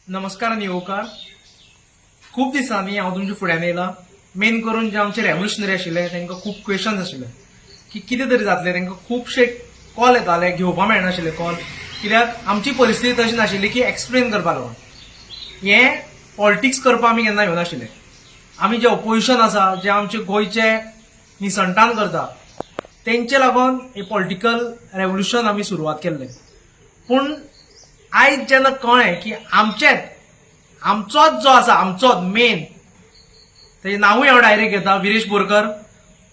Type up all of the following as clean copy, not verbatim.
नमस्कार नियोकार. खूप दिसांनी हांव तुमच्या फुड्यान येयला. मेन करून जे आमचे रेव्होल्युशनरी आशिल्ले तांकां खूप क्वेश्चन्स आशिल्ले की कितें तरी जातलें. तांकां खुबशे कॉल येताले, घेवपा मेळनाशिल्ले कॉल, कित्याक आमची परिस्थिती तशी नाशिल्ली की एक्सप्लेन करपा लागून. हें पॉलिटिक्स करपा आमी केन्ना येवनाशिल्ले. आमी जे ऑपोजिशन आसा, जे आमचे गोंयचे निसंतान करता, तेंचे लागून हे पॉलिटिकल रेव्होल्युशन आमी सुरवात केल्लें. पूण आयज जेन्ना कळ्ळें की आमचोच जो आसा, आमचोच मेन, तेजें नांवूय हांव डायरेक्ट घेता, विरेश बोरकर,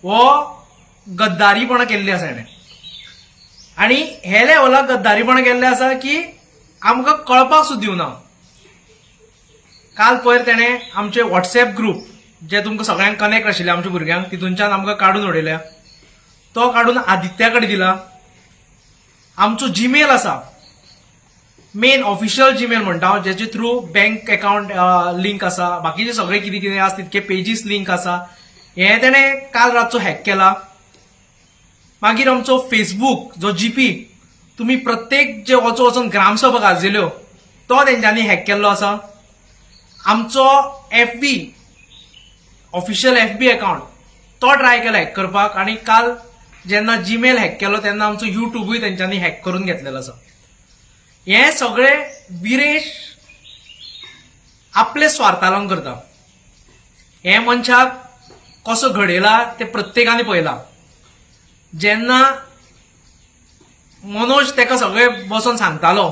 हो गद्दारीपणां केल्ली आसा हेणें. आनी हे लेवलाक गद्दारीपणां केल्ले आसा की आमकां कळपाक सुद्दां दिवना. काल पयर तेणें आमचे व्हॉट्सएप ग्रुप, जे तुमकां सगळ्यांक कनेक्ट आशिल्ले आमच्या भुरग्यांक, तितूंच्यान आमकां काडून उडयल्या. तो काडून आदित्या कडेन दिला. आमचो जीमेल आसा, मेन ऑफिशियल जीमेल म्हणटा हांव, जेचे थ्रू बँक अकाउंट लिंक आसा, बाकीचे सगळे कितें कितें आसा तितके पेजीस लिंक आसा, हे तेणें काल रातचो हॅक केला. मागीर आमचो फेसबूक, जो जीपी, तुमी प्रत्येक जे वचून ग्रामसभा गाजयल्यो, तो तेंच्यांनी हॅक केल्लो आसा. आमचो एफबी, ऑफिशियल एफबी अकाउंट, तो ट्राय केला हॅक करपाक. आनी काल जेन्ना जीमेल हॅक केलो तेन्ना आमचो युट्यूबूय तेंच्यांनी हॅक करून घेतलेलो आसा. हे सगळे विरेश आपले स्वार्था लागून करता. हे मनशाक कसो घडयला ते प्रत्येकाने पळयला. जेन्ना मनोज तेका सगळे बसून सांगतालो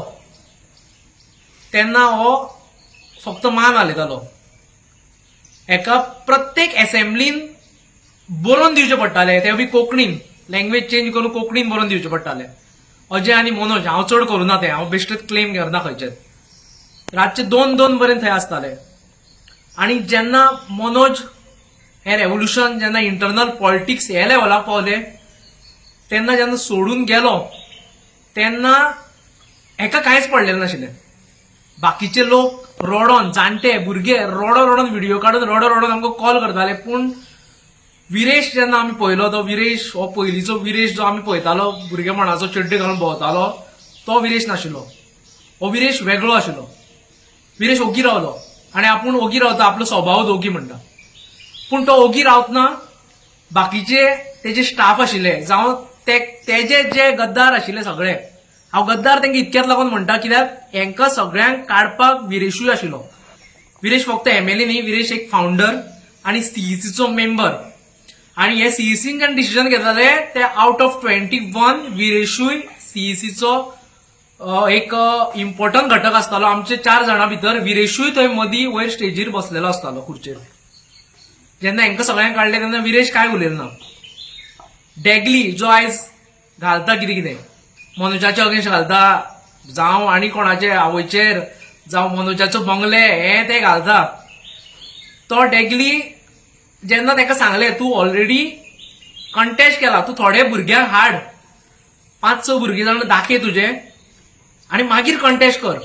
तेन्ना हो फक्त मान हालयतालो. हेका प्रत्येक असेंब्लीन बरोवन दिवचे पडटाले, ते बी कोंकणीन, लँग्वेज चेंज करून कोंकणीन बरोवन दिवचे पडटाले. अजय आनी मनोज, हांव चड करूना तें, हांव बेश्टेच क्लेम करना खंयचेच. रातचे 2-2 पर्यंत थंय आसताले. आनी जेन्ना मनोज हे रेव्होल्युशन, जेन्ना इंटरनल पॉलिटिक्स हे लेवलाक पावले, तेन्ना जेन्ना सोडून गेलो तेन्ना हेका कांयच पडलेलें नाशिल्लें. बाकीचे लोक रडोन, जाणटे भुरगे रडोन व्हिडिओ काडून रडोन आमकां कॉल करताले. पूण विरेश जेन्ना आमी पळयलो, तो विरेश, हो पयलींचो विरेश जो आमी पळयतालो, भुरगेपणाचो चड्डी घालून भोंवतालो, तो विरेश नाशिल्लो. हो विरेश वेगळो आशिल्लो. विरेश ओगी रावलो आनी आपूण ओगी रावता, आपलो स्वभावच ओगी म्हणटा. पूण तो ओगी रावतना बाकीचे तेजे स्टाफ आशिल्ले, जावं तेजे जे गद्दार आशिल्ले सगळे, हांव गद्दार तेंका इतक्याच लागून म्हणटा कित्याक हेंका सगळ्यांक काडपाक विरेशूय आशिल्लो. विरेश फक्त एमएलए न्ही, विरेश एक फाउंडर आनी सीईसीचो मेंबर. आणि हे सीईसीन जेन्ना डिसिजन घेताले ते आउट ऑफ 21 विरेशूय सीईसीचो एक इम्पॉर्टंट घटक आसतालो. आमचे 4 जाणां भितर विरेशूय थंय मदीं वयर स्टेजीर बसलेलो आसतालो खुर्चेर. जेन्ना हेंका सगळ्यांक काडले तेन्ना विरेश काय उलयलो ना. डेगली जो आयज घालता कितें कितें, मनोजाचे अगेन्स्ट घालता, जावं आनी कोणाचे आवयचेर, जावं मनोजाचो बंगले, हे ते घालता. तो डेगली जेन्ना ताका सांगलें तूं ऑलरेडी कंटेस्ट केला, तूं थोडे भुरग्यांक हाड, 5-6 भुरगे जाण दाखय तुजे आनी मागीर कंटेस्ट कर.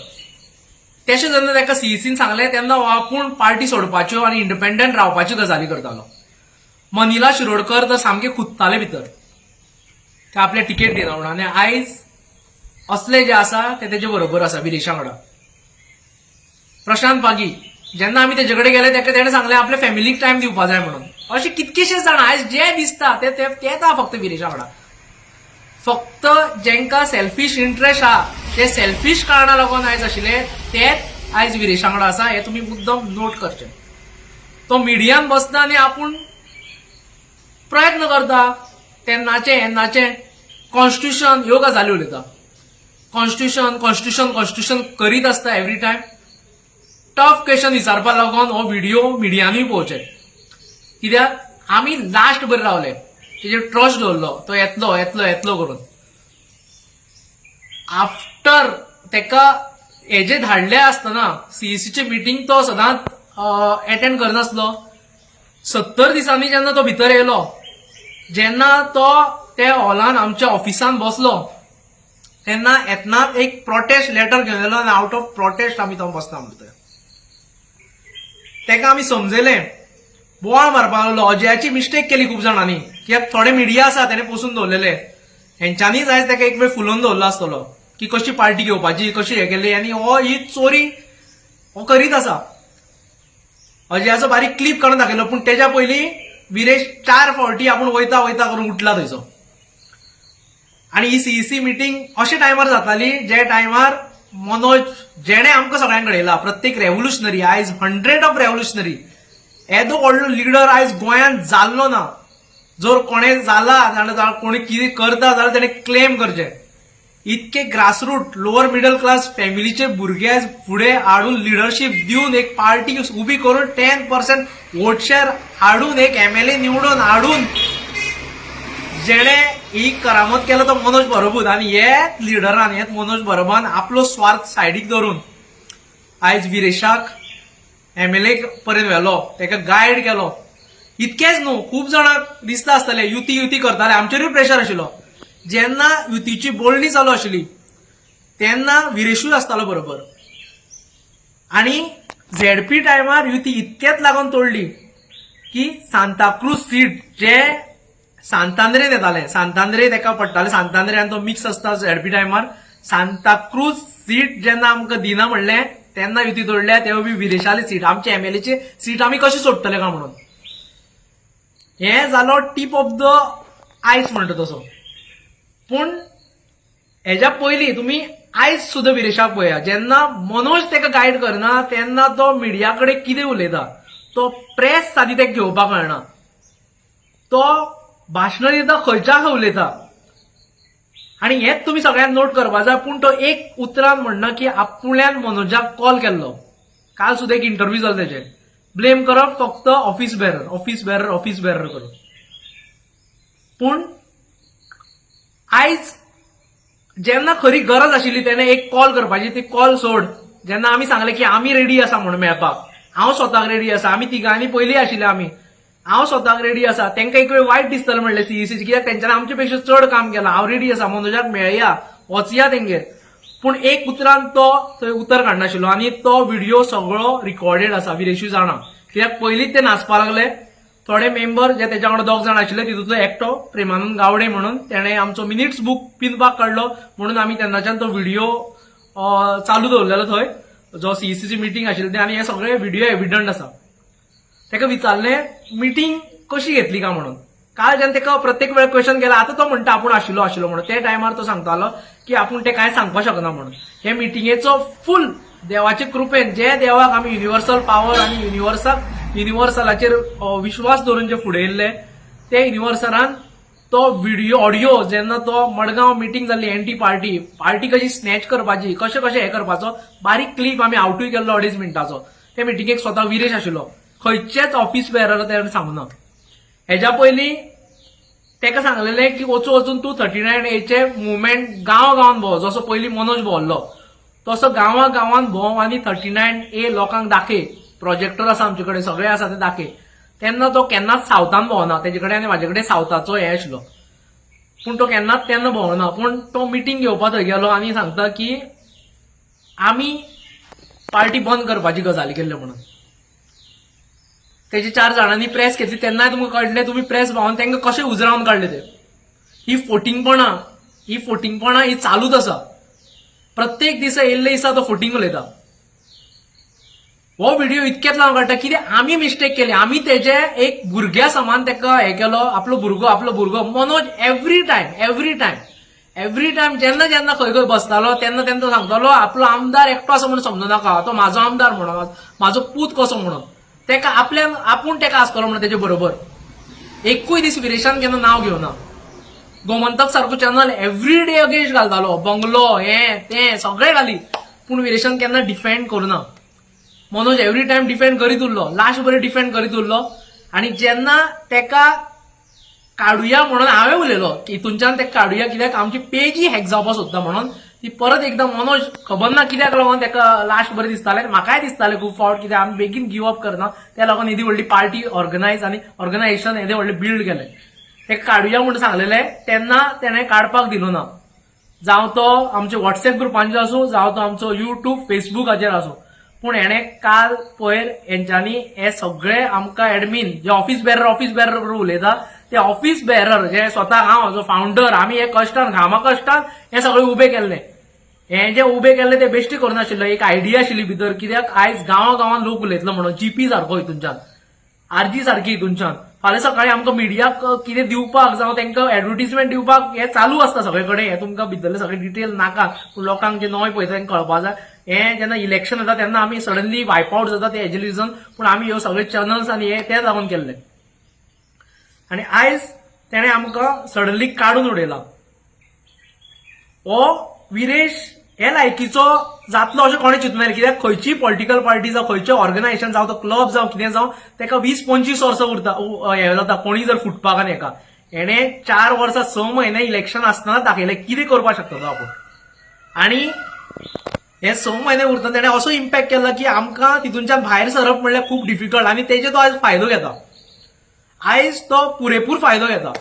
तशें जेन्ना ताका सीईसीन सांगलें तेन्ना हो आपूण पार्टी सोडपाच्यो आनी इंडिपेंडंट रावपाच्यो गजाली करतालो. मनिला शिरोडकर तर सामके खुत्ताले भितर, ते आपल्या टिकेट दिना म्हणून. आनी आयज असले जे आसा ते तेजे बरोबर आसा विरेशा वांगडा. प्रशांत पागी, जेन्ना आमी तेजे कडेन गेले तेका तेणें सांगलें आपल्या फॅमिलीक टायम दिवपा जाय म्हणून. अशे कितकेशेच जाणां आयज जे दिसता ते येता फक्त विरेशा वांगडा. फक्त जेंका सेल्फीश इंट्रस्ट आहा, ते सेल्फीश कारणां लागून आयज आशिल्ले तेच आयज विरेशा वांगडा आसा. हे तुमी मुद्दम नोट करचें. तो मिडियान बसता आनी आपूण प्रयत्न करता तेन्नाचे हेन्नाचे कॉन्स्टिट्यूशन ह्यो गजाली उलयता. कॉन्स्टिट्यूशन करीत आसता एवरी टायम. टफ क्वेश्चन विचारपाक लागून हो व्हिडिओ मिडियानूय पळोवचे, कित्याक आमी लास्ट बरे रावले, तेजेर ट्रस्ट दवरलो, तो येतलो करून. आफ्टर तेका हेजे धाडले आसतना सीईसीचे मिटींग तो सदांच अटेंड करनासलो. 70 दिसांनी जेन्ना तो भितर येयलो, जेन्ना तो त्या हॉलान आमच्या ऑफिसान बसलो, तेन्ना येतनाच एक प्रोटेस्ट लेटर घेवन येयलो आनी आउट ऑफ प्रोटेस्ट आमी तो बसता म्हणटा. तेका आमी समजयलें, बोवाळ मारपाक लागलो. अजयाची मिस्टेक केली खूब जाणांनी, कित्याक थोडे मिडिया आसा तेणे पोसून दवरलेले, हेंच्यांनीच आयज तेका एक वेळ फुलोवन दवरलो आसतलो की कशी पार्टी घेवपाची, कशी हे केली. आनी हो ही चोरी हो करीत आसा. अजयाचो बारीक क्लिप काडून दाखयलो, पूण तेच्या पयलीं विरेश 4 फावटी आपूण वयता वयता करून उठला थंयचो. आणि ही सीईसी मिटींग अशा टायमार जाताली जे टायमार मनोज जेणे आमकां सगळ्यांक घडयला, प्रत्येक रेव्होल्युशनरी आयज 100 ऑफ रेव्होल्युशनरी येदो व्हडलो लिडर आयज गोंयांत जाल्लो ना. जर कोणें जाला जाल्यार कोणी कितें करता जाल्यार ताणें क्लेम करचें. इतके ग्रासरूट लोअर मिडल क्लास फॅमिलीचे भुरगे आयज फुडें हाडून लिडरशीप दिवन एक पार्टी उबी करून 10% वोट शेअर हाडून एक MLA निवडून हाडून जेणे ही करामत केलो तो मनोज बरोबूत. आणि हेच लिडरान हेच मनोज बरोबान आपलो स्वार्थ सायडीक धरून आयज विरेशाक MLA पर्यंत व्हेलो, ताका गायड केलो. इतकेच न्हू, खूब जाणांक दिसता आसतलें युती करताले, आमचेरूय प्रेशर आशिल्लो. जेन्ना युतीची बोलणी चालू आशिल्ली तेन्ना विरेशूय आसतालो बरोबर. आणि झेडपी टायमार युती इतकेच लागून तोडली की सांताक्रूज सीट जे सांतांद्रेत येताले, सांतांद्रे ताका पडटाले, सांतांद्रे आनी तो मिक्स आसता झेडपी टायमार, सांताक्रूज सीट जेन्ना आमकां दिना म्हणलें तेन्ना युती तोडल्या. तेव्हा बी विरेशाली सीट, आमचे MLAची सीट आमी कशी सोडटले काय म्हणून. हे जालो टीप ऑफ द आयस म्हणटा तसो. पूण हेच्या पयलीं तुमी आयज सुद्दां विरेशाक पळया, जेन्ना मनोज ताका गायड करना तेन्ना तो मिडिया कडेन कितें उलयता, तो प्रेस सादी ताका घेवपाक कळना, तो भाशणां दिता खंयच्या खंय उलयता. आणि हेच तुमी सगळ्यांक नोट करपाक जाय. पूण तो एक उतरान म्हणना की आपुल्यान मनोजाक कॉल केल्लो. काल सुद्दां एक इंटरव्यू जालो तेजे, ब्लेम करप फक्त ऑफिस बेरर करून. पूण आयज जेन्ना खरी गरज आशिल्ली तेन्ना एक कॉल करपाची, ती कॉल सोड. जेन्ना आमी सांगलें की आमी रेडी आसा म्हणून मेळपाक, हांव स्वताक रेडी आसा, आमी तिगांनी पयलीं आशिल्ले आमी, हांव स्वताक रेडी आसा. तांकां एक वेळ वायट दिसतलें म्हणलें सीईसीची, कित्याक तेंच्यांनी आमचे पेक्षा चड काम केलां. हांव रेडी आसा, मनोजाक मेळया, वचया तेंगेर. पूण एक उतरान तो थंय उतर काडनाशिल्लो. आनी तो व्हिडिओ सगळो रिकॉर्डेड आसा, विरेशू जाणा, कित्याक पयलींच ते नाचपाक लागले. थोडे मेंबर जे त्याच्या वांगडा 2 जाण आशिल्ले तितूंतलो एकटो प्रेमानंद गावडे म्हणून, तेणें आमचो मिनिट्स बूक पिनपाक काडलो. म्हणून आमी तेन्नाच्यान तो व्हिडिओ चालू दवरलेलो थंय, जो सीईसीची मिटींग आशिल्ली. आनी हे सगळे व्हिडिओ एविडंट आसा. ताका विचारलें मिटींग कशी घेतली काय म्हणून. काल जेन्ना ताका प्रत्येक वेळ क्वेश्चन केला, आतां तो म्हणटा आपूण आशिल्लो म्हणून. ते टायमार तो सांगतालो की आपूण ते कांय सांगपाक शकना म्हणून. हे मिटिंगेचो फुल देवाचे कृपेन, जे देवाक आमी युनिवर्सल पावर आनी युनिवर्सलाचेर विश्वास धरून जे फुडें येयल्ले, ते युनिवर्सलान तो व्हिडिओ ऑडिओ जेन्ना तो मडगांव मिटींग जाल्ली एंटी पार्टी कशी स्नॅच करपाची, कशें हे करपाचो बारीक क्लिप आमी आवटूय केल्लो 2.5 मिनटाचो. ते मिटिंगेक स्वता विरेश आशिल्लो, खंयचेच ऑफिस बेरर ते सांगना. हेच्या पयलीं ताका सांगलेलें की वचून तूं 39A मुवमेंट गांवान भोंव, जसो पयलीं मनोज भोंवल्लो तसो गांवान भोंव आनी 39A लोकांक दाखय. प्रोजेक्टर आसा आमचे कडेन, सगळे आसा ते दाखय. तेन्ना तो केन्नाच सावथान भोंवना, तेजे कडेन आनी म्हाजे कडेन सावथाचो हे आशिल्लो. पूण तो केन्नाच तेन्ना भोंवना. पूण तो मिटींग घेवपाक थंय गेलो आनी सांगता की आमी पार्टी बंद करपाची गजाली केल्ल्यो म्हणून. तेजे 4 जाणांनी प्रेस घेतली तेन्नाय तुमकां कळटलें, तुमी प्रेस भावन तांकां कशें उजरावन काडले ते. ही फोटिंगपणां ही चालूच आसा. प्रत्येक दिसा येयल्ले दिसा तो फोटिंग उलयता. हो व्हिडिओ इतकेच लागून काडटा कितें आमी मिस्टेक केली, आमी तेजे एक भुरग्या समान ताका हे केलो. आपलो भुरगो मनोज एव्हरी टायम जेन्ना खंय बसतालो तेन्ना तो सांगतालो आपलो आमदार एकटो असो म्हणून समजू नाका, तो म्हाजो आमदार म्हणून, म्हाजो पूत कसो म्हणून. तेका आपूण तेका आसतलो म्हणून तेजे बरोबर. एकूय दीस विरेशान केन्ना नांव घेवना. गोमंतक सारको चॅनल एव्हरी डे अगेन्स्ट घालतालो, बंगलो हें तें सगळें घाली, पूण विरेशान केन्ना डिफेंड करुना. मनोज एव्हरी टायम डिफेंड करीत उरलो, लास्ट बरें डिफेंड करीत उरलो. आनी जेन्ना तेका काडुया म्हणून हांवें उलयलो की हितूनच्यान तेका काडुया, कित्याक आमची पेजी हॅक जावपाक सोदता म्हणून. ती परत एकदां मनोज खबर ना कित्याक लागून तेका लास्ट बरें दिसतालें, म्हाकाय दिसतालें खूब फावट, कित्याक आमी बेगीन गिव अप करना, त्या लागून येदी व्हडली पार्टी ऑर्गनायझेशन येदे व्हडलें बिल्ड केलें. तेका काडुया म्हणून सांगलेलें तेन्ना तेणें काडपाक दिलो ना. जावं तो आमच्या व्हॉट्सएप ग्रुपांचेर आसूं, जावं तो आमचो युट्यूब फेसबुकाचेर आसूं. पूण हेणें काल पयर हेंच्यांनी हे सगळे आमकां एडमीन जे ऑफिस बेरर उलयता, ते ऑफिस बेरर जे स्वता हांव जो फावंडर, आमी हे कश्टान घामा कश्टान हे सगळे उबे केल्ले. हे जे उभे केल्ले ते बेश्टी करनाशिल्लो, एक आयडिया आशिल्ली भितर, कित्याक आयज गांवागांवांत लोक उलयतलो म्हणून, जीपी सारको हितूनच्यान, आरजी सारकी हितूनच्यान. फाल्यां सकाळी आमकां मिडियाक कितें दिवपाक जावं तांकां एडव्हर्टिजमेंट दिवपाक हे चालू आसता सगळे कडेन. हे तुमकां भितरले सगळे डिटेल नाका, पूण लोकांक जे नॉय पळयता तांकां कळपा जाय. हे जेन्ना इलेक्शन येता तेन्ना आमी सडनली वायप आवट जाता ते हेजे रिजन, पूण आमी ह्यो सगळे चॅनल्स आनी हे ते लागून केल्ले. आनी आयज तेणें आमकां सडनली काडून उडयला. हो विरेश हे लायकीचो जातलो अशें कोणें चिंतनासलें, कित्याक खंयचीय पॉलिटिकल पार्टी जावं खंयचें ऑर्गनायझेशन जावं तो क्लब जावं कितें जावं तेका 20-25 वर्सां उरता हे जाता कोणी जर फुटपाक आनी हेका. हेणे 4 वर्सां 6 म्हयने इलेक्शन आसतना दाखयलें कितें करपाक शकता तो आपूण. आनी हे 6 म्हयने उरता तेणें असो इम्पॅक्ट केला की आमकां तितूनच्यान भायर सरप म्हणल्यार खूब डिफिकल्ट. आनी तेजे तो आयज फायदो घेता. आयज तो पुरेपूर फायदो घेता.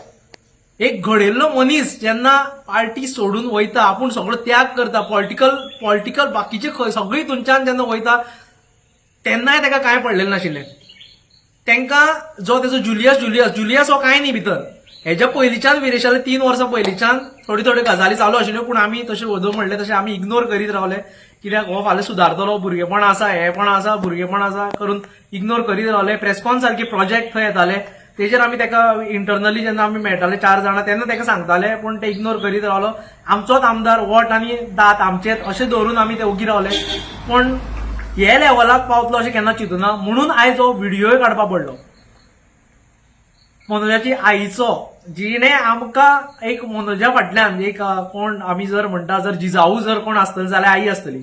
एक घडयल्लो मनीस जेन्ना पार्टी सोडून वयता, आपूण सगळो त्याग करता, पॉलिटिकल बाकीचे सगळी हितूनच्यान जेन्ना वयता तेन्नाय ताका कांय पडलेलें नाशिल्लें. तांकां जो तेजो जुलियस हो कांय न्ही भितर. हेच्या पयलींच्यान विरेशाले 3 वर्सां पयलींच्यान थोड्यो गजाली चालू आशिल्ल्यो, पूण आमी तशें वदो म्हणलें तशें आमी इग्नोर करीत रावले. कित्याक हो फाल्यां सुदारतलो, भुरगेपण आसा, हेपण आसा, भुरगेपण आसा करून इग्नोर करीत रावले. प्रेसकॉन सारखे प्रोजेक्ट थंय येताले, तेजेर आमी ताका इंटरनली जेन्ना आमी मेळटाले 4 जाणां तेन्ना ताका सांगताले, पूण ते इग्नोर करीत रावलो. आमचोच आमदार, वोट आनी दात आमचेच अशें दवरून आमी ते ओगी रावले. पूण हे लेवलाक पावतलो अशें केन्ना चिंतूना. म्हणून आयज हो व्हिडिओय काडपाक पडलो मनोजाची आईचो, जिणे आमकां एक मनोजा फाटल्यान एक कोण आमी जर म्हणटा जर जिजाऊ जर कोण आसतली जाल्यार आई आसतली.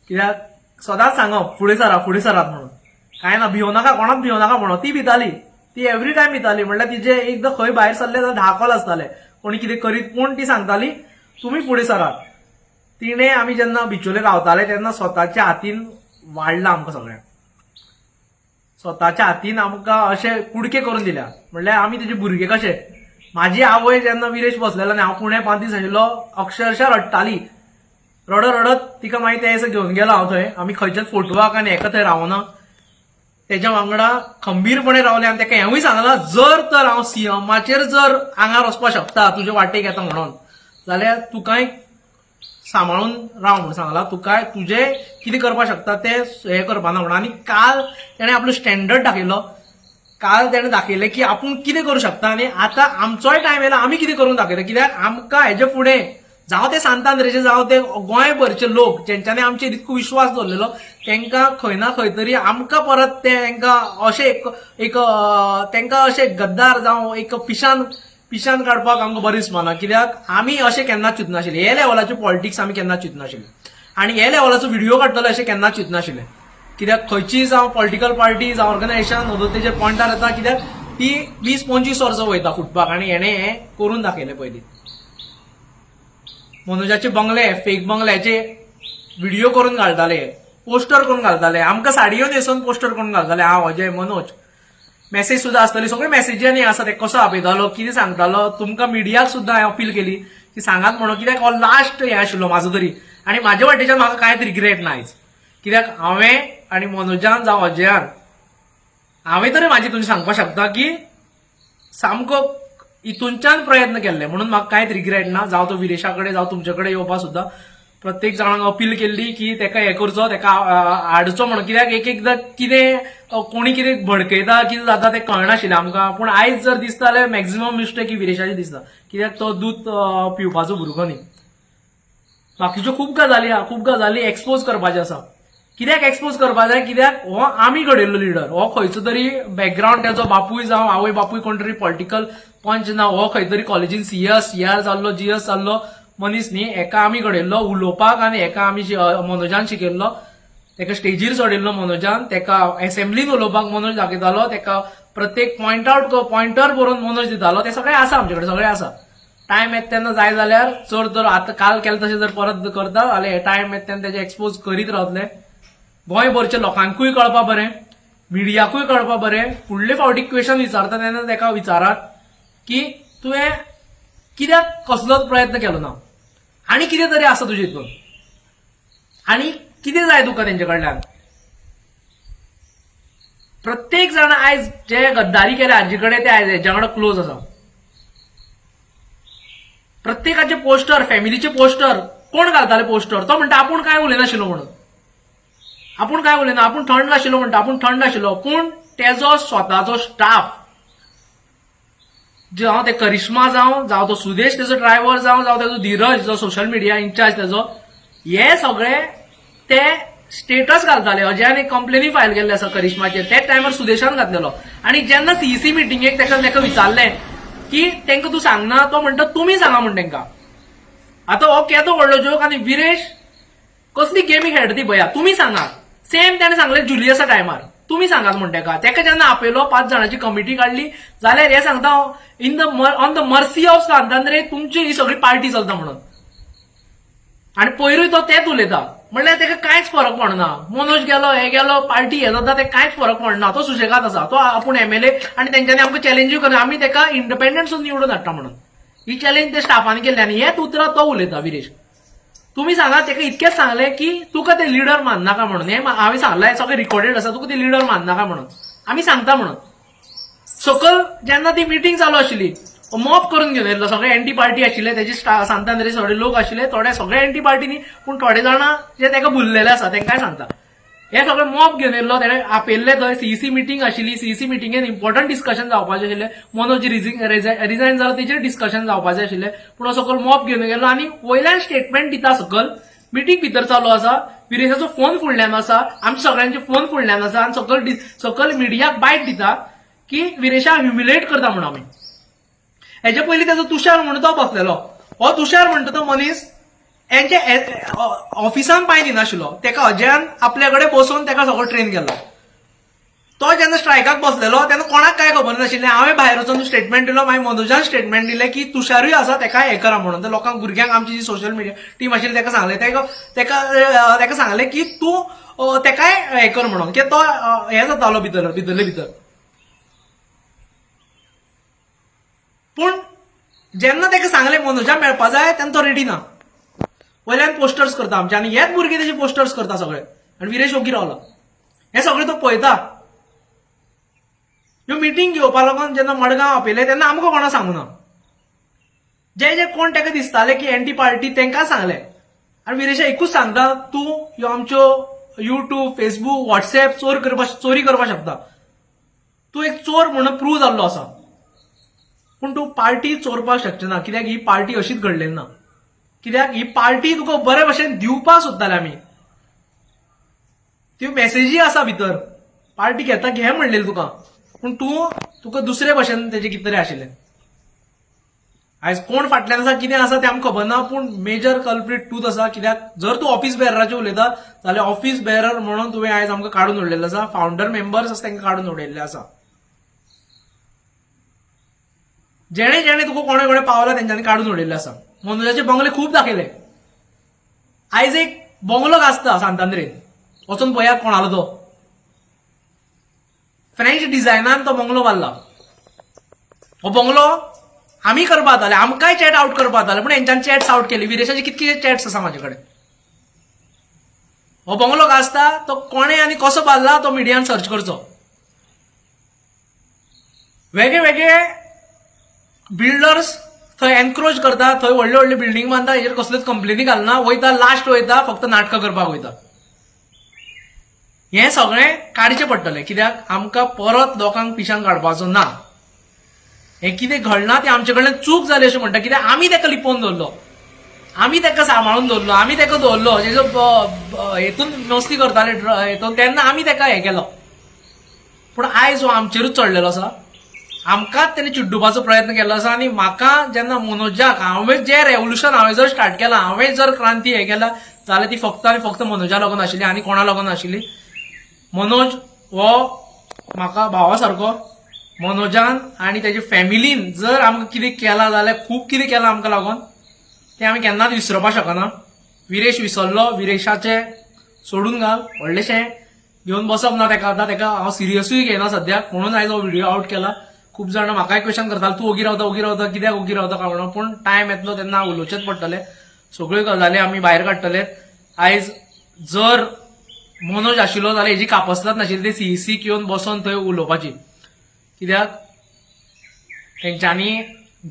कित्याक सदांच सांगप फुडें सरात म्हणून, कांय ना भिवो नाका, कोणाक भिवो नाका म्हणून. ती भिताली, ती एवरी टायम भिताली. म्हणल्यार तिचे एकदां खंय भायर सरले जाल्यार 10 कॉल आसताले कोणी कितें करीत, पूण ती सांगताली तुमी फुडें सरात. तिणे आमी जेन्ना बिचोले रावताले तेन्ना स्वताच्या हातीन वाडला आमकां सगळ्यांक. स्वताच्या हातीन आमकां अशें कुडके करून दिल्या. म्हणल्यार आमी तेजे भुरगे कशे. म्हाजी आवय जेन्ना विरेश बसलेलो आनी हांव पुणे 5 दीस आशिल्लो, अक्षरशः रडटाली. रडत तिका मागीर ते दिसा घेवन गेलो हांव थंय. आमी खंयच्याच फोटवाक आनी हेका थंय रावना, तेच्या वांगडा खंबीरपणे रावले. आनी ताका हेंवूय सांगलां जर तर हांव सीएमाचेर जर आंगार वचपाक शकता तुजे वाटेक येता म्हणून, जाल्यार तुकांय सांबाळून राव म्हणून सांगलां. तुकांय तुजे कितें करपाक शकता ते हे करपाना म्हणून. आनी काल तेणें आपलो स्टँडर्ड दाखयलो. काल तेणें दाखयलें की आपूण कितें करूं शकता. आनी आतां आमचोय टायम येयला आमी कितें करून दाखयता. कित्याक आमकां हेजे फुडें जावं ते सांतांद्रेचे जावं ते गोंयभरचे लोक जेंच्यांनी आमचेर इतको विश्वास दवरलेलो, तांकां खंय ना खंय तरी आमकां परत तांकां अशें एक तांकां अशें गद्दार जावं एक पिशान काडपाक आमकां बरें दिसना. कित्याक आमी अशें केन्नाच चिंतनाशिल्ले. हे लेवलाचे पॉलिटिक्स आमी केन्नाच चिंतनाशिल्ले. आनी हे लेवलाचो व्हिडिओ काडटलो अशें केन्नाच चिंतनाशिल्ले. कित्याक खंयचीय जावं पॉलिटिकल पार्टी जावं ऑर्गनायझेशन तेजेर पॉयंटार येता, कित्याक ती 20-25 वर्सां वयता फुटपाक. आनी हेणें हें करून दाखयलें पयलीं. मनोजाचे बंगले, फेक बंगल्याचे व्हिडिओ करून घालताले, पोस्टर करून घालताले, आमकां साडयो न्हेसून पोस्टर करून घालताले. हांव अजय मनोज. मेसेज सुद्दां आसतली, सगळे मेसेजांनी आसा ते कसो आपयतालो, कितें सांगतालो. तुमकां मिडियाक सुद्दां हांवें अपील केली की सांगात म्हणून, कित्याक हो लास्ट हें आशिल्लो म्हाजो तरी. आनी म्हाज्या वाटेच्यान म्हाका कांयच रिग्रेट ना आयज. कित्याक हांवें आनी मनोजान जावं अजयान हांवें तरी म्हाजी तुमकां सांगपाक शकता की सामको हितूनच्यान प्रयत्न केल्ले, म्हणून म्हाका कांयच रिग्रेट ना. जावं तो विरेशा कडेन जावं तुमचे कडेन येवपाक सुद्दां प्रत्येक जाणांक अपील केल्ली की ताका हें करचो, ताका हाडचो म्हणून. कित्याक एक एकदां कितें कोणी कितें भडकयता कितें जाता तें कळनाशिल्लें आमकां. पूण आयज जर दिसता जाल्यार मॅक्झिमम मिस्टेक ही विरेशाची दिसता. कित्याक तो दूद पिवपाचो भुरगो न्ही. बाकीच्यो खूब गजाली एक्सपोज करपाच्यो आसा. कित्याक एक्सपोज करपाक जाय, कित्याक हो आमी घडयल्लो लिडर. हो खंयचो तरी बॅकग्रावंड तेजो बापूय जावं आवय बापूय कोण तरी पॉलिटिकल पंच ना. हो खंय तरी कॉलेजीन सीआर जाल्लो, जीएस जाल्लो मनीस न्ही. हेका आमी घडयल्लो उलोवपाक आनी हेका आमी मनोजान शिकयल्लो. तेका स्टेजीर चडयल्लो मनोजान, तेका असेंब्लीन उलोवपाक मनोज दाखयतालो, तेका प्रत्येक पॉयंटर बरोवन मनोज दितालो. ते सगळें आसा आमचे कडेन, सगळें आसा. टायम येता तेन्ना जाय जाल्यार चड तर आतां काल केलें तशें जर परत करता जाल्यार टायम येता तेन्ना तेजे एक्सपोज करीत रावतले. गोंयभरच्या लोकांकूय कळपा बरें, मिडियाकूय कळपा बरें. फुडले फावटी क्वेश्चन विचारता तेन्ना ताका विचारात की तुवें कित्याक कसलोच प्रयत्न केलो ना, आनी कितें तरी आसा तुजे हितून, आनी कितें जाय तुका तेंचे कडल्यान. प्रत्येक जाण आयज जे गद्दारी केल्या हाजे कडेन ते आयज हेच्या कडेन क्लोज आसा. प्रत्येकाचे पोस्टर, फॅमिलीचे पोस्टर कोण घालताले पोस्टर, तो म्हणटा आपूण काय उलयनाशिल्लो म्हणून, आपूण काय उलयना, आपूण थंड नाशिल्लो म्हणटा, आपूण थंड नाशिल्लो. पूण तेजो स्वताचो स्टाफ, जावं ते करिश्मा जावं तो सुदेश तेजो ड्रायव्हर जावं तेजो धीरज जो सोशल मिडिया इन्चार्ज तेजो, हे सगळे ते स्टेटस घालताले. अजयान एक कंप्लेनी फायल केल्ली आसा करिश्माचेर, त्याच टायमार सुदेशान घातलेलो. आणि जेन्ना सीईसी मिटिंगेक तेका विचारलें की तेंका तूं सांगना, तो म्हणटा तुमी सांगा म्हण तेंका. आतां हो केदो व्हडलो जोक. आनी विरेश कसली गेमी खेळटा ती भया, तुमी सांगात. सेम त्याने सांगलें जुलियसा टायमार, तुमी सांगात म्हण तेका जेन्ना आपयलो 5 जाणांची कमिटी काडली जाल्यार हे सांगता ऑन द मर्सी ऑफ सांतांद्रे तुमची ही सगळी पार्टी चलता म्हणून. आणि पयरूय तो तेच उलयता, म्हणल्यार तेका कांयच फरक पडना. मनोज गेलो हे गेलो पार्टी हे जाता ते कांयच फरक पडना, तो सुशेगाद आसा. तो आपूण एमएलए आणि तेंच्यांनी आमकां चॅलेंजूय करना, आमी तेका इंडिपेंडंट निवडून हाडटा म्हणून. ही चॅलेंज ते स्टाफान केल्ली. आनी हेच उतरां तो उलयता विरेश. तुम्ही सांगा तेका इतकेच सांगले की तुका ते लिडर माननाका म्हणून. हे हांवें सांगलां, सगळें रिकॉर्डेड आसा, तुका ते लिडर माननाका म्हणून. आमी सांगता म्हणून. सकल जेन्ना ती मिटींग चालू आशिल्ली, मॉप करून घेवन येयल्लो, सगळे एंटी पार्टी आशिल्ले, तेजे सांतांद्रे थोडे लोक आशिल्ले, थोडे सगळे एंटी पार्टीनी, पूण थोडे जाणां जे तेका भुललेले आसा तेंकाय सांगता. हे सगळे मॉप घेवन येयल्लो, तेणे आपयल्ले थंय सीईसी मिटींग आशिल्ली. सीईसी मिटींगेन इम्पॉर्टंट डिस्कशन जावपाचें आशिल्लें. मनोज रिजायन जालो तेचेर डिस्कशन जावपाचें आशिल्लें. पूण सकल मॉप घेवन गेलो आनी वयल्यान स्टेटमेंट दिता सकल. मिटींग भितर चालू आसा, विरेशाचो फोन फुडल्यान आसा, आमच्या सगळ्यांचे फोन फुडल्यान आसा. आनी सकल मिडियाक बायट दिता की विरेशाक ह्युमिलेट करता म्हणून आमी. हेचे पयलीं तेजो तुषार म्हणून तो बसलेलो. हो तुषार म्हणटा तो मनीस हेंच्या ऑफिसान पांय दिनाशिल्लो. तेका अजयान आपल्या कडेन बसोवन तेका सगळो ट्रेन केलो. तो जेन्ना स्ट्रायकाक बसलेलो तेन्ना कोणाक काय खबर नाशिल्लें. हांवें भायर वचून स्टेटमेंट दिलो, मागीर मनोजान स्टेटमेंट दिलें की तुषारूय आसा तेका हें करा म्हणून. ते लोकांक भुरग्यांक आमची जी सोशल मिडिया टीम आशिल्ली तेका सांगलें, तेका सांगलें की तूं तेकाय हें कर म्हणून, की तो हें जातालो भितरले भितर. पूण जेन्ना तेका सांगलें मनोजान मेळपा जाय तेन्ना तो रेडी ना. वयल्यान पोस्टर्स करता आमचे, आनी हेच भुरगे तेजे पोस्टर्स करता सगळे. आनी विरेश ओगी रावला. हे सगळें तो पळयता. ह्यो मिटींग घेवपा लागून जेन्ना मडगांव आपयले तेन्ना आमकां कोणा सांगूं ना. जे कोण तेका दिसताले की एंटी पार्टी तेंकां सांगलें. आनी विरेशा एकूच सांगता, तूं ह्यो आमच्यो युट्यूब, फेसबुक, व्हॉट्सएप चोरी करपाक शकता. तूं एक चोर म्हणून प्रूव जाल्लो आसा. पूण तूं पार्टी चोरपाक शकचो ना, कित्याक ही पार्टी अशीच घडलेली ना. कित्याक ही पार्टी तुका बरे भशेन दिवपाक सोदताले आमी. त्यो मेसेजी आसा भितर, पार्टी घेता घे म्हणलेली तुका, पूण तुका दुसरे भशेन तेजे कितें तरी आशिल्लें. आयज कोण फाटल्यान आसा कितें आसा तें आमकां खबर ना, पूण मेजर कल्प्रीट तूच आसा. कित्याक जर तूं ऑफिस बेरराचें उलयता जाल्यार ऑफिस बेरर म्हणून तुवें आयज आमकां काडून उडयल्लो आसा. फावंडर मेंबर्स आसा तांकां काडून उडयल्ले आसा. जेणे जेणे तुका कोणे कोणे पावला तेंच्यांनी काडून उडयल्ले आसा. मनोजाचे बंगले खूब दाखयले. आयज एक बंगलो आसता सांतांद्रेन, वचून पळयात कोणालो तो. फ्रेंच डिझायनान तो बंगलो बांदला. हो बंगलो आमी करपा जाताले, आमकांय चॅट आउट करपा जाताले, पूण हेंच्यांनी चॅट्स आउट केली. विरेशाचे कितके चॅट्स आसा म्हाजे कडेन. हो बंगलो आसता तो कोणे आनी कसो बांदला तो मिडियान सर्च करचो. वेगळे वेगळे बिल्डर्स थंय एनक्रोच करता, थंय व्हडले व्हडले बिल्डिंग बांदता, हेजेर कसल्योच कंप्लेनी घालना, वयता लास्ट वयता फक्त नाटकां करपाक वयता. हें सगळें काडचें पडटलें, कित्याक आमकां परत लोकांक पिशान काडपाचो ना. हें कितें घडना तें आमचे कडल्यान चूक जाली अशें म्हणटा. कित्याक आमी तेका लिपोवन दवरलो, आमी तेका सांबाळून दवरलो, आमी तेका दवरलो. जेजो हेतून मस्ती करताले हेतून, तेन्ना आमी तेका हें केलो. पूण आयज हो आमचेरूच चडलेलो आसा. आमकांच तेणे चिड्डुपाचो प्रयत्न केल्लो आसा. आनी म्हाका जेन्ना मनोजाक हांवें जे रेवल्युशन हांवें जर स्टार्ट केलां, हांवें जर क्रांती हें केला जाल्यार ती फक्त आनी फक्त मनोजा लागून आशिल्ली, आनी कोणा लागून आशिल्ली. मनोज हो म्हाका भावा सारको. मनोजान आनी तेजे फॅमिलीन जर आमकां कितें केलां जाल्यार खूब कितें केलां आमकां लागून, तें आमी केन्नाच विसरपाक शकना. विरेश विसरलो, विरेशाचें सोडून घाल, व्हडलेशें घेवन बसप ना तेका. आतां तेका हांव सिरियसूय घेयना सद्याक, म्हणून आयज हो व्हिडिओ आउट केला. खूब जाणां म्हाकाय क्वेश्चन करताले, तूं ओगी रावता कित्याक ओगी रावता काय म्हणून. पूण टायम येतलो तेन्ना उलोवचेच पडटलें. सगळ्यो गजाली आमी भायर काडटले. आयज जर मनोज आशिल्लो जाल्यार हेजी कापस्ताद नाशिल्ली ती सीईसीक येवन बसोन थंय उलोवपाची. कित्याक तेंच्यांनी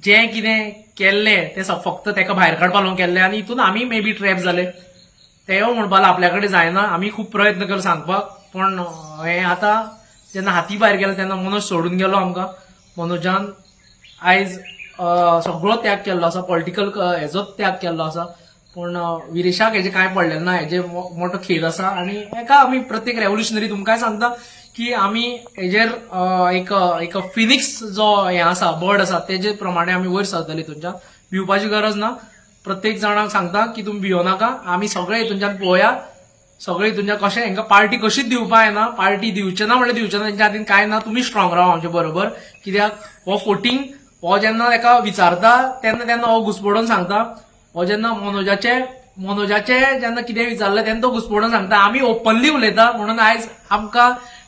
जें कितें केल्ले ते फक्त ताका भायर काडपा लागून केल्ले आनी हितून आमी मे बी ट्रॅप जाले तेवूय म्हणपा लागलो आपल्या कडेन जायना आमी खूब प्रयत्न केलो सांगपाक पण हें आतां जेन्ना हाती भायर गेलो तेन्ना मनोज सोडून गेलो आमकां मनोजान आयज सगळो त्याग केल्लो आसा पॉलिटिकल हेजोच त्याग केल्लो आसा पण विरेशाक हेजे कांय पडलें ना हेजे मोठो खेद आसा आनी हेका आमी प्रत्येक रेव्होल्युशनरी तुमकांय सांगता की आमी हेजेर एक फिनिक्स जो हें आसा बर्ड आसा तेजे प्रमाणे आमी वयर सरतली हितूनच्यान भिवपाची गरज ना प्रत्येक जाणांक सांगता की तुमी भियो नाका आमी सगळे हितूनच्यान पळोवया सगळे हितूनच्यान कशें हेंकां पार्टी कशीच दिवपा येना पार्टी दिवचे ना म्हणल्यार दिवचे ना तेंच्या हातीन कांय ना तुमी स्ट्रॉंग रावा आमचे बरोबर कित्याक हो फोटींग हो जेन्ना ताका विचारता तेन्ना हो घुसपडून सांगता हो जेन्ना मनोजाचे जेन्ना कितें विचारलें तेन्ना तो घुसपडून सांगता आमी ओपनली उलयता म्हणून आयज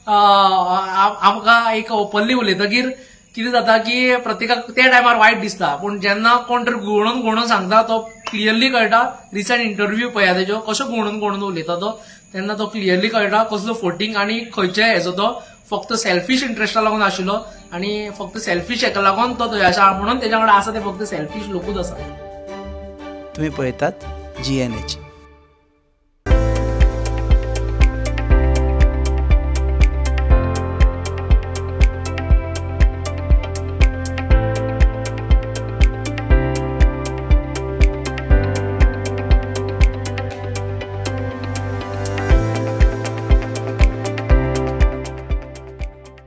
आमकां एक ओपनली उलयतकीर कितें जाता की प्रत्येकाक त्या टायमार वायट दिसता पूण जेन्ना कोण तरी घुंवडून सांगता तो क्लियरली कळटा रिसंट इंटरव्यू पळया तेजो कसो घुंवडून उलयता तो तेन्ना तो क्लियरली कळटा कसलो फोटींग आनी खंयच्या हेजो तो फक्त सेल्फिश इंट्रस्टा लागून आशिल्लो आनी फक्त सेल्फिश हेका लागून तो थंय आसा म्हणून तेज्या कडेन आसा ते फक्त सेल्फिश लोकूच आसा तुम्ही पळयतात GNH.